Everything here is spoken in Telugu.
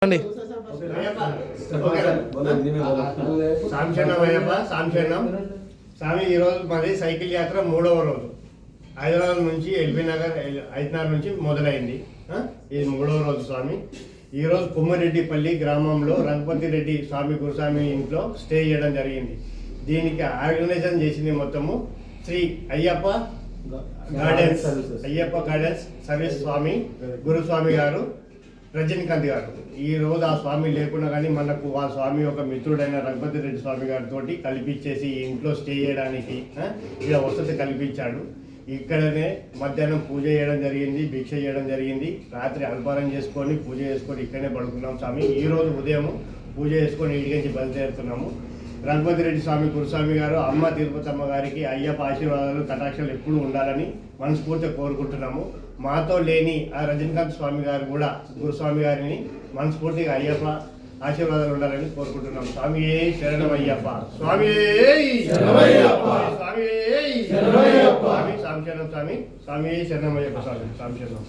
స్వామి ఈరోజు మాది సైకిల్ యాత్ర 3వ రోజు. హైదరాబాద్ నుంచి ఎల్బీ నగర్ ఐదున్నర నుంచి మొదలైంది. ఇది 3వ రోజు. స్వామి ఈరోజు కుమ్మరెడ్డిపల్లి గ్రామంలో రఘుపతి రెడ్డి స్వామి గురుస్వామి ఇంట్లో స్టే చేయడం జరిగింది. దీనికి ఆర్గనైజేషన్ చేసింది మొత్తము శ్రీ అయ్యప్ప గార్డెన్స్ సర్వీస్ స్వామి గురుస్వామి గారు, రజనీకాంత్ గారు. ఈ రోజు ఆ స్వామి లేకున్నా కానీ మనకు ఆ స్వామి ఒక మిత్రుడైన రఘుపతి రెడ్డి స్వామి గారితో కల్పించేసి ఇంట్లో స్టే చేయడానికి ఇలా వసతి కల్పించాడు. ఇక్కడనే మధ్యాహ్నం పూజ చేయడం జరిగింది, భిక్ష చేయడం జరిగింది. రాత్రి అల్పారం చేసుకొని పూజ చేసుకొని ఇక్కడనే పడుకున్నాం స్వామి. ఈరోజు ఉదయం పూజ చేసుకొని ఇంటికి నుంచి బయలుదేరుతున్నాము. రఘుపతి రెడ్డి స్వామి గురుస్వామి గారు, అమ్మ తిరుపతమ్మ గారికి అయ్యప్ప ఆశీర్వాదాలు కటాక్షాలు ఎప్పుడూ ఉండాలని మనస్ఫూర్తిగా కోరుకుంటున్నాము. మాతో లేని ఆ రజనీకాంత్ స్వామి గారు కూడా గురుస్వామి గారిని మనస్ఫూర్తిగా అయ్యప్ప ఆశీర్వాదాలు ఉండాలని కోరుకుంటున్నాం. స్వామి శరణం అయ్యప్ప, స్వామి స్వామి స్వామి శరణం స్వామి, స్వామి శరణం అయ్యప్ప, స్వామి శరణం.